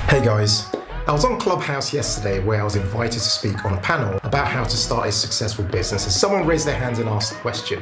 Hey guys, I was on Clubhouse yesterday where I was invited to speak on a panel about how to start a successful business, and someone raised their hands and asked a question.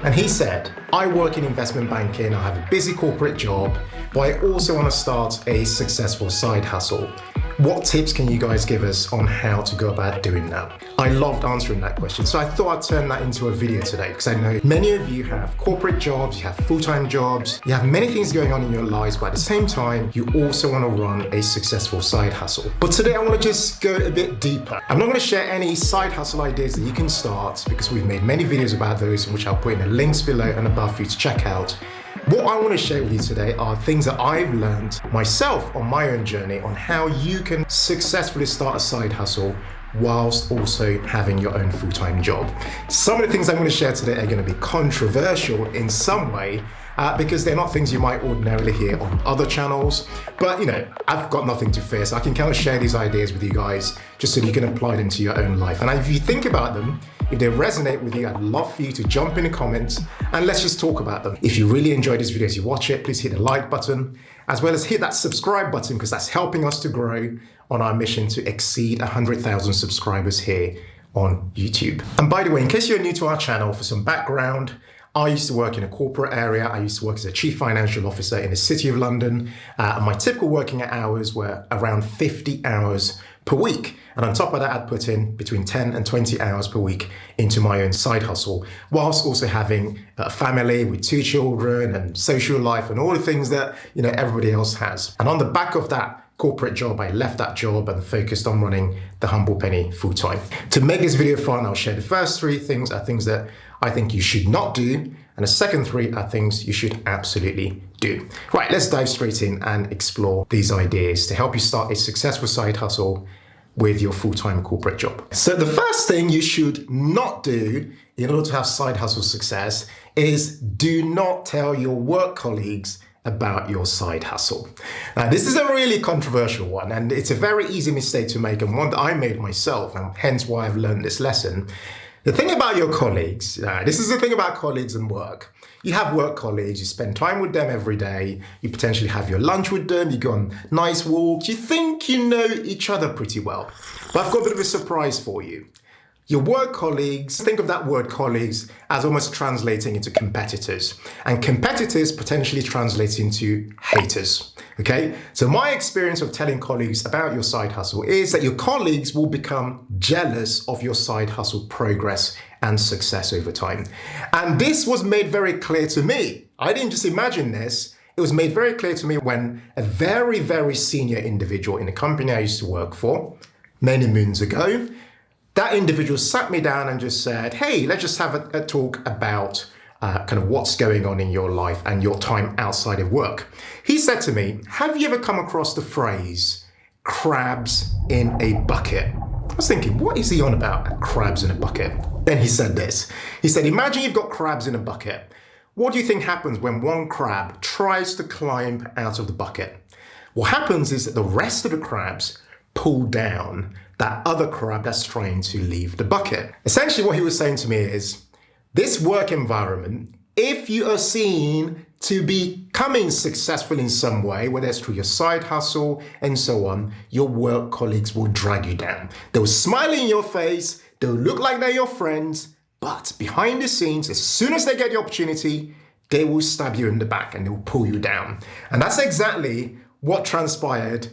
And he said, I work in investment banking, I have a busy corporate job, but I also want to start a successful side hustle. What tips can you guys give us on how to go about doing that? I loved answering that question, so I thought I'd turn that into a video today because I know many of you have corporate jobs, you have full-time jobs, you have many things going on in your lives, but at the same time, you also want to run a successful side hustle. But today I want to just go a bit deeper. I'm not going to share any side hustle ideas that you can start because we've made many videos about those, which I'll put in the links below and above for you to check out. What I want to share with you today are things that I've learned myself on my own journey on how you can successfully start a side hustle whilst also having your own full-time job. Some of the things I'm going to share today are going to be controversial in some way because they're not things you might ordinarily hear on other channels. But you know, I've got nothing to fear, so I can kind of share these ideas with you guys just so that you can apply them to your own life. And if you think about them, if they resonate with you, I'd love for you to jump in the comments and let's just talk about them. If you really enjoyed this video as you watch it, please hit the like button, as well as hit that subscribe button because that's helping us to grow on our mission to exceed 100,000 subscribers here on YouTube. And by the way, in case you're new to our channel, for some background, I used to work in a corporate area. I used to work as a chief financial officer in the City of London. And my typical working hours were around 50 hours per week. And on top of that, I'd put in between 10 and 20 hours per week into my own side hustle, whilst also having a family with 2 children and social life and all the things that, you know, everybody else has. And on the back of that corporate job, I left that job and focused on running the Humble Penny full time. To make this video fun, I'll share the first 3 things are things that I think you should not do, and the second 3 are things you should absolutely do. Right, let's dive straight in and explore these ideas to help you start a successful side hustle with your full-time corporate job. So the first thing you should not do in order to have side hustle success is do not tell your work colleagues about your side hustle. Now, this is a really controversial one, and it's a very easy mistake to make, and one that I made myself, and hence why I've learned this lesson. The thing about your colleagues, this is the thing about colleagues and work. You have work colleagues, you spend time with them every day, you potentially have your lunch with them, you go on nice walks, you think you know each other pretty well. But I've got a bit of a surprise for you. Your work colleagues, think of that word colleagues as almost translating into competitors. And competitors potentially translates into haters, okay? So my experience of telling colleagues about your side hustle is that your colleagues will become jealous of your side hustle progress and success over time. And this was made very clear to me. I didn't just imagine this. It was made very clear to me when a very, very senior individual in a company I used to work for many moons ago, that individual sat me down and just said, hey, let's just have a talk about kind of what's going on in your life and your time outside of work. He said to me, have you ever come across the phrase, crabs in a bucket? I was thinking, what is he on about, crabs in a bucket? Then he said this. He said, imagine you've got crabs in a bucket. What do you think happens when one crab tries to climb out of the bucket? What happens is that the rest of the crabs pull down that other crab that's trying to leave the bucket. Essentially what he was saying to me is, this work environment, if you are seen to be becoming successful in some way, whether it's through your side hustle and so on, your work colleagues will drag you down. They'll smile in your face, they'll look like they're your friends, but behind the scenes, as soon as they get the opportunity, they will stab you in the back and they'll pull you down. And that's exactly what transpired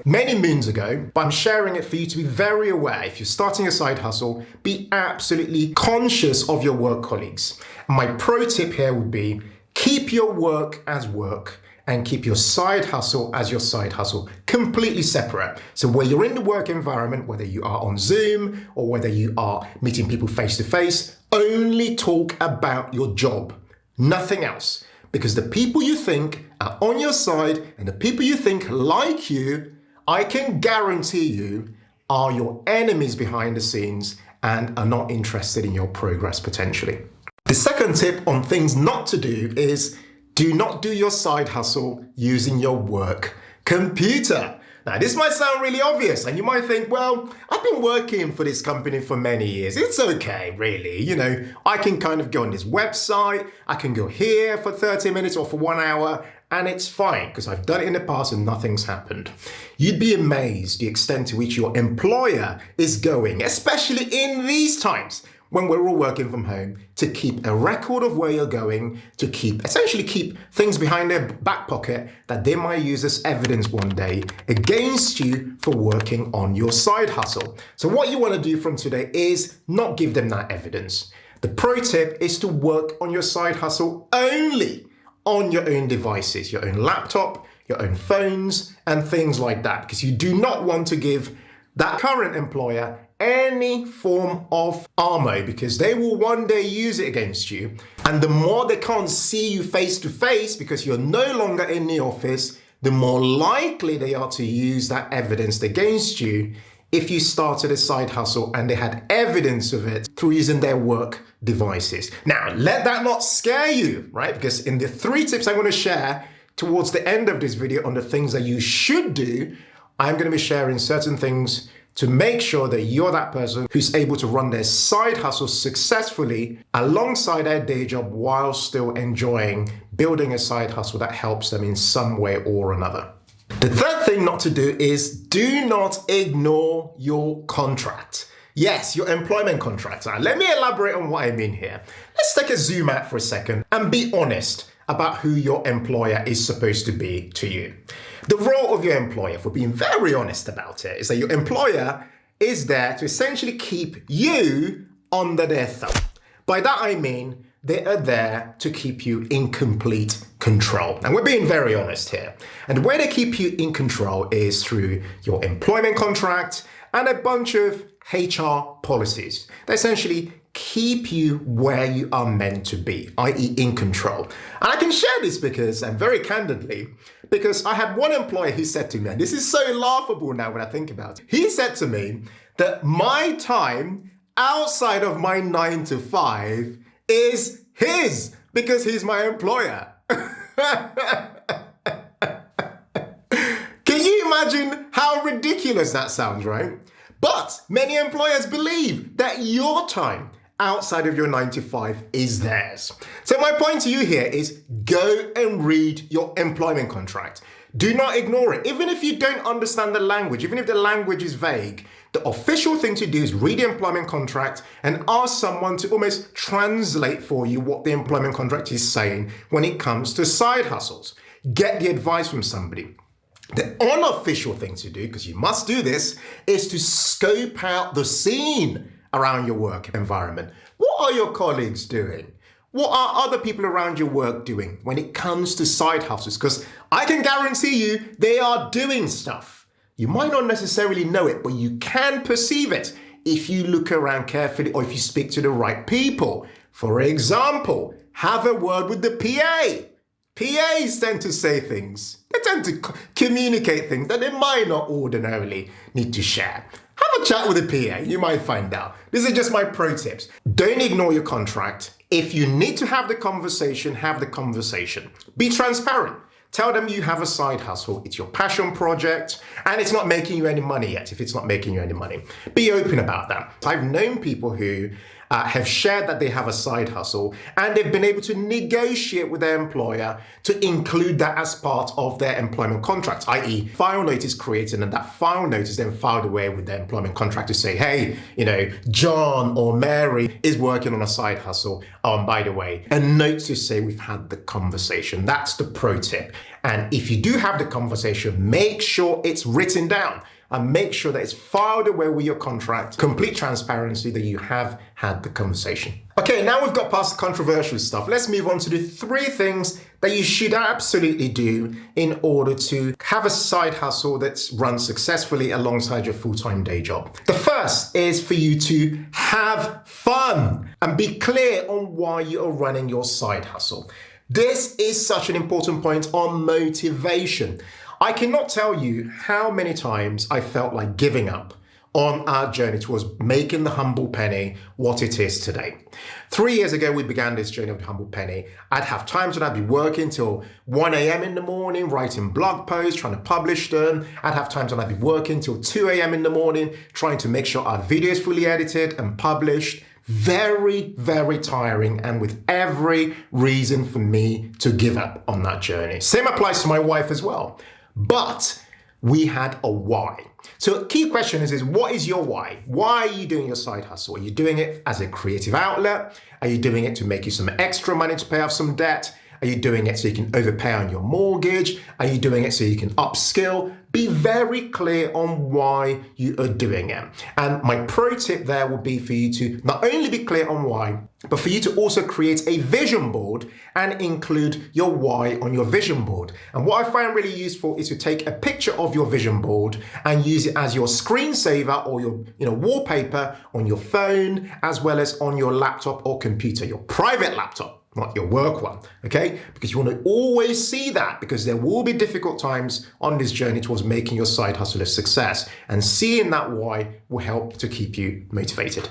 many moons ago, but I'm sharing it for you to be very aware. If you're starting a side hustle, be absolutely conscious of your work colleagues. And my pro tip here would be keep your work as work and keep your side hustle as your side hustle, completely separate. So where you're in the work environment, whether you are on Zoom or whether you are meeting people face to face, only talk about your job, nothing else. Because the people you think are on your side and the people you think like you, I can guarantee you, are your enemies behind the scenes and are not interested in your progress potentially. The second tip on things not to do is do not do your side hustle using your work computer. Now, this might sound really obvious and you might think, well, I've been working for this company for many years. It's okay, really. I can kind of go on this website. I can go here for 30 minutes or for 1 hour and it's fine because I've done it in the past and nothing's happened. You'd be amazed the extent to which your employer is going, especially in these times when we're all working from home, to keep a record of where you're going, to essentially keep things behind their back pocket that they might use as evidence one day against you for working on your side hustle. So what you want to do from today is not give them that evidence. The pro tip is to work on your side hustle only on your own devices, your own laptop, your own phones, and things like that, because you do not want to give that current employer any form of ammo, because they will one day use it against you. And the more they can't see you face to face because you're no longer in the office, the more likely they are to use that evidence against you if you started a side hustle and they had evidence of it through using their work devices. Now, let that not scare you, right? Because in the 3 tips I'm going to share towards the end of this video on the things that you should do, I'm going to be sharing certain things to make sure that you're that person who's able to run their side hustle successfully alongside their day job while still enjoying building a side hustle that helps them in some way or another. The third thing not to do is do not ignore your contract. Yes, your employment contract. Now, let me elaborate on what I mean here. Let's take a zoom out for a second and be honest about who your employer is supposed to be to you. The role of your employer, if we're being very honest about it, is that your employer is there to essentially keep you under their thumb. By that I mean they are there to keep you in complete control. And we're being very honest here. And the way they keep you in control is through your employment contract and a bunch of HR policies. They essentially keep you where you are meant to be, i.e. in control. And I can share this because, and very candidly, because I had one employer who said to me, and this is so laughable now when I think about it, he said to me that my time outside of my 9 to 5 is his because he's my employer. Can you imagine how ridiculous that sounds, right? But many employers believe that your time outside of your 9 to 5 is theirs. So my point to you here is go and read your employment contract. Do not ignore it. Even if you don't understand the language, even if the language is vague, the official thing to do is read the employment contract and ask someone to almost translate for you what the employment contract is saying when it comes to side hustles. Get the advice from somebody. The unofficial thing to do, because you must do this, is to scope out the scene around your work environment. What are your colleagues doing? What are other people around your work doing when it comes to side hustles? Because I can guarantee you they are doing stuff. You might not necessarily know it, but you can perceive it if you look around carefully or if you speak to the right people. For example, have a word with the PA. PAs tend to say things. They tend to communicate things that they might not ordinarily need to share. Have a chat with a PA, you might find out. These are just my pro tips. Don't ignore your contract. If you need to have the conversation, have the conversation. Be transparent. Tell them you have a side hustle, it's your passion project, and it's not making you any money yet, if it's not making you any money. Be open about that. I've known people who have shared that they have a side hustle and they've been able to negotiate with their employer to include that as part of their employment contract, i.e. file notice created and that file notice then filed away with their employment contract to say, hey, John or Mary is working on a side hustle. By the way, a note to say we've had the conversation. That's the pro tip. And if you do have the conversation, make sure it's written down. And make sure that it's filed away with your contract, complete transparency that you have had the conversation. Okay, now we've got past the controversial stuff. Let's move on to the 3 things that you should absolutely do in order to have a side hustle that's run successfully alongside your full-time day job. The first is for you to have fun and be clear on why you are running your side hustle. This is such an important point on motivation. I cannot tell you how many times I felt like giving up on our journey towards making the humble penny what it is today. 3 years ago, we began this journey of the humble penny. I'd have times when I'd be working till 1 a.m. in the morning, writing blog posts, trying to publish them. I'd have times when I'd be working till 2 a.m. in the morning, trying to make sure our video is fully edited and published. Very, very tiring, and with every reason for me to give up on that journey. Same applies to my wife as well. But we had a why. So a key question is what is your why? Why are you doing your side hustle? Are you doing it as a creative outlet? Are you doing it to make you some extra money to pay off some debt? Are you doing it so you can overpay on your mortgage? Are you doing it so you can upskill? Be very clear on why you are doing it. And my pro tip there would be for you to not only be clear on why, but for you to also create a vision board and include your why on your vision board. And what I find really useful is to take a picture of your vision board and use it as your screensaver or your wallpaper on your phone, as well as on your laptop or computer, your private laptop, not your work one, okay? Because you want to always see that, because there will be difficult times on this journey towards making your side hustle a success. And seeing that why will help to keep you motivated.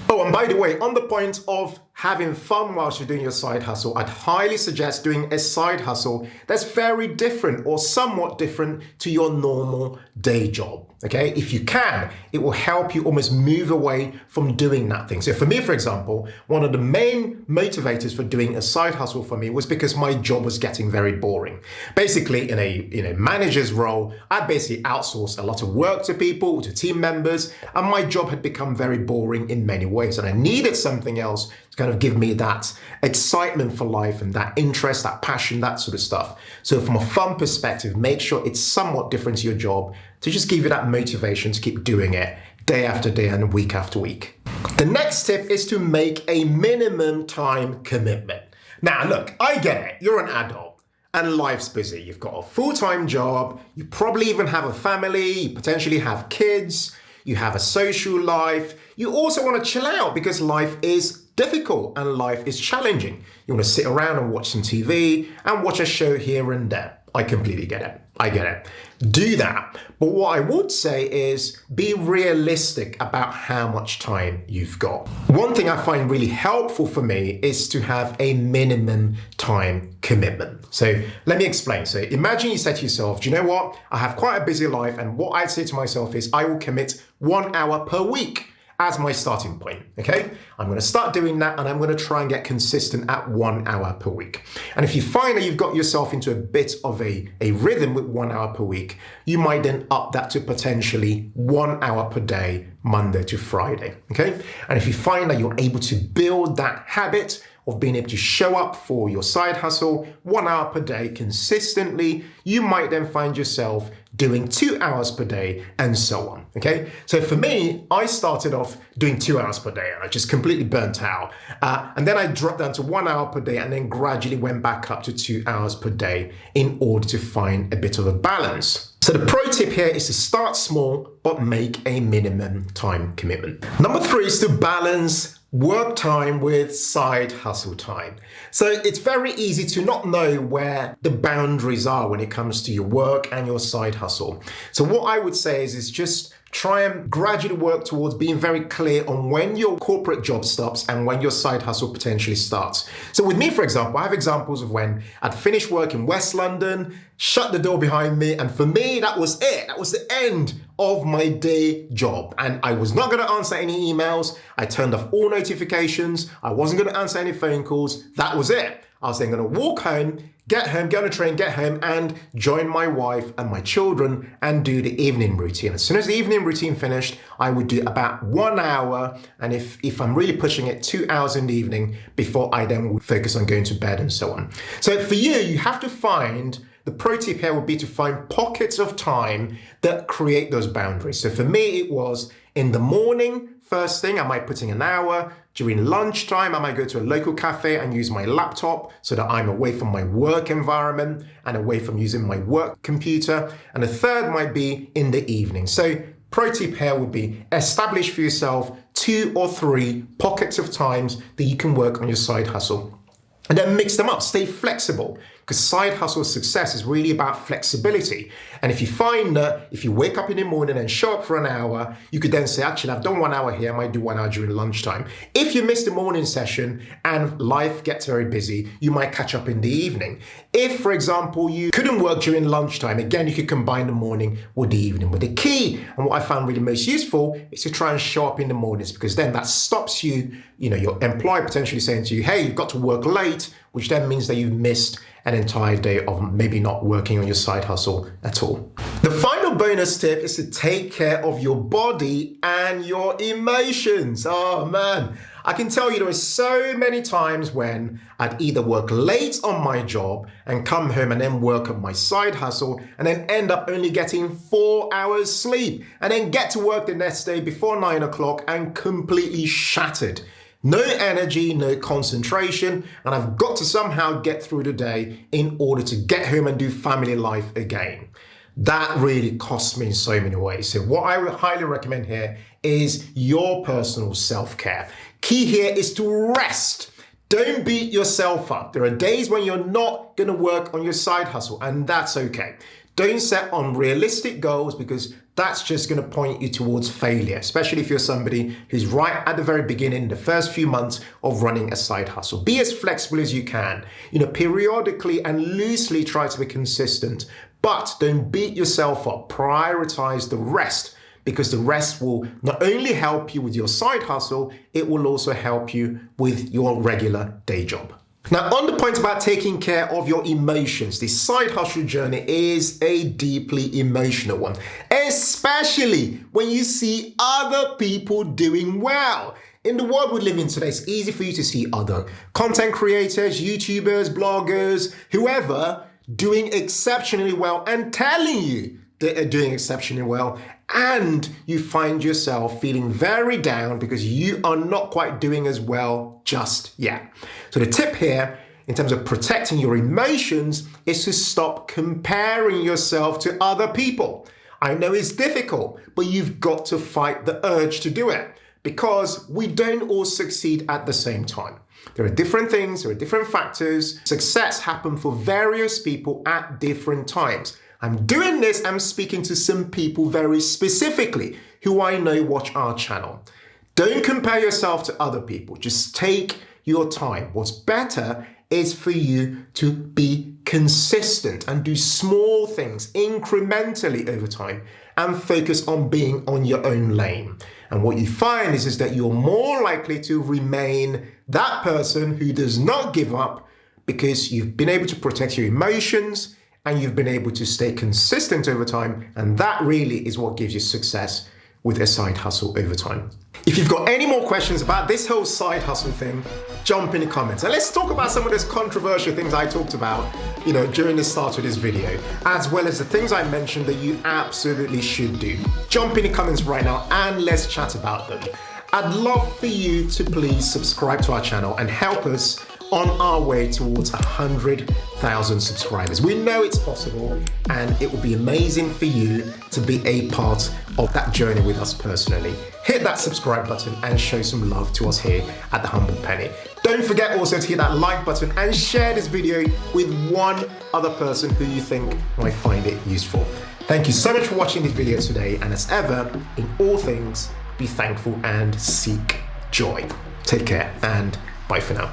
Oh, and by the way, on the point of having fun whilst you're doing your side hustle, I'd highly suggest doing a side hustle that's very different or somewhat different to your normal day job. Okay, if you can, it will help you almost move away from doing that thing. So for me, for example, one of the main motivators for doing a side hustle for me was because my job was getting very boring. Basically, in a manager's role, I basically outsourced a lot of work to people, to team members, and my job had become very boring in many ways. And I needed something else to kind of give me that excitement for life and that interest, that passion, that sort of stuff. So from a fun perspective, make sure it's somewhat different to your job to just give you that motivation to keep doing it day after day and week after week. The next tip is to make a minimum time commitment. Now, look, I get it. You're an adult and life's busy. You've got a full-time job. You probably even have a family. You potentially have kids. You have a social life. You also want to chill out because life is difficult and life is challenging. You want to sit around and watch some TV and watch a show here and there. I completely get it. I get it. Do that. But what I would say is be realistic about how much time you've got. One thing I find really helpful for me is to have a minimum time commitment. So let me explain. So imagine you said to yourself, do you know what? I have quite a busy life, and what I'd say to myself is I will commit 1 hour per week as my starting point, okay? I'm gonna start doing that, and I'm gonna try and get consistent at 1 hour per week. And if you find that you've got yourself into a bit of a rhythm with 1 hour per week, you might then up that to potentially 1 hour per day, Monday to Friday, okay? And if you find that you're able to build that habit of being able to show up for your side hustle 1 hour per day consistently, you might then find yourself doing 2 hours per day and so on, okay? So for me, I started off doing 2 hours per day and I just completely burnt out. And then I dropped down to 1 hour per day and then gradually went back up to 2 hours per day in order to find a bit of a balance. So the pro tip here is to start small, but make a minimum time commitment. Number 3 is to balance work time with side hustle time. So it's very easy to not know where the boundaries are when it comes to your work and your side hustle. So what I would say is just try and gradually work towards being very clear on when your corporate job stops and when your side hustle potentially starts. So with me, for example, I have examples of when I'd finished work in West London, shut the door behind me, and for me, that was it. That was the end of my day job. And I was not going to answer any emails. I turned off all notifications. I wasn't going to answer any phone calls. That was it. I was then going to walk home, get on a train, get home, and join my wife and my children and do the evening routine. As soon as the evening routine finished, I would do about 1 hour, and if I'm really pushing it, 2 hours in the evening before I then would focus on going to bed and so on. So for you have to find, the pro tip here would be to find pockets of time that create those boundaries. So for me, it was in the morning, first thing, I might put in an hour. During lunchtime, I might go to a local cafe and use my laptop so that I'm away from my work environment and away from using my work computer. And the third might be in the evening. So pro tip here would be establish for yourself 2 or 3 pockets of times that you can work on your side hustle. And then mix them up, stay flexible. because side hustle success is really about flexibility. And if you find that if you wake up in the morning and show up for an hour, you could then say, actually, I've done 1 hour here, I might do 1 hour during lunchtime. If you miss the morning session and life gets very busy, you might catch up in the evening. If, for example, you couldn't work during lunchtime, again, you could combine the morning with the evening. But the key, and what I found really most useful, is to try and show up in the mornings, because then that stops you, your employer potentially saying to you, hey, you've got to work late, which then means that you've missed an entire day of maybe not working on your side hustle at all. The final bonus tip is to take care of your body and your emotions. Oh man, I can tell you there are so many times when I'd either work late on my job and come home and then work on my side hustle and then end up only getting 4 hours sleep and then get to work the next day before 9 o'clock and completely shattered. No energy, no concentration, and I've got to somehow get through the day in order to get home and do family life again. That really costs me in so many ways. So what I would highly recommend here is your personal self-care. Key here is to rest. Don't beat yourself up. There are days when you're not going to work on your side hustle, and that's okay. Don't set unrealistic goals, because that's just going to point you towards failure, especially if you're somebody who's right at the very beginning, the first few months of running a side hustle. Be as flexible as you can. Periodically and loosely try to be consistent, but don't beat yourself up. Prioritize the rest, because the rest will not only help you with your side hustle, it will also help you with your regular day job. Now, on the point about taking care of your emotions, the side hustle journey is a deeply emotional one, especially when you see other people doing well. In the world we live in today, it's easy for you to see other content creators, YouTubers, bloggers, whoever doing exceptionally well and telling you they are doing exceptionally well, and you find yourself feeling very down because you are not quite doing as well just yet. So the tip here, in terms of protecting your emotions, is to stop comparing yourself to other people. I know it's difficult, but you've got to fight the urge to do it, because we don't all succeed at the same time. There are different things, there are different factors. Success happens for various people at different times. I'm doing this, I'm speaking to some people very specifically who I know watch our channel. Don't compare yourself to other people. Just take your time. What's better is for you to be consistent and do small things incrementally over time and focus on being on your own lane. And what you find is that you're more likely to remain that person who does not give up, because you've been able to protect your emotions and you've been able to stay consistent over time. And that really is what gives you success with a side hustle over time. If you've got any more questions about this whole side hustle thing, jump in the comments. And let's talk about some of those controversial things I talked about, during the start of this video, as well as the things I mentioned that you absolutely should do. Jump in the comments right now and let's chat about them. I'd love for you to please subscribe to our channel and help us on our way towards 100,000 subscribers. We know it's possible, and it will be amazing for you to be a part of that journey with us personally. Hit that subscribe button and show some love to us here at The Humble Penny. Don't forget also to hit that like button and share this video with one other person who you think might find it useful. Thank you so much for watching this video today, and as ever, in all things, be thankful and seek joy. Take care and bye for now.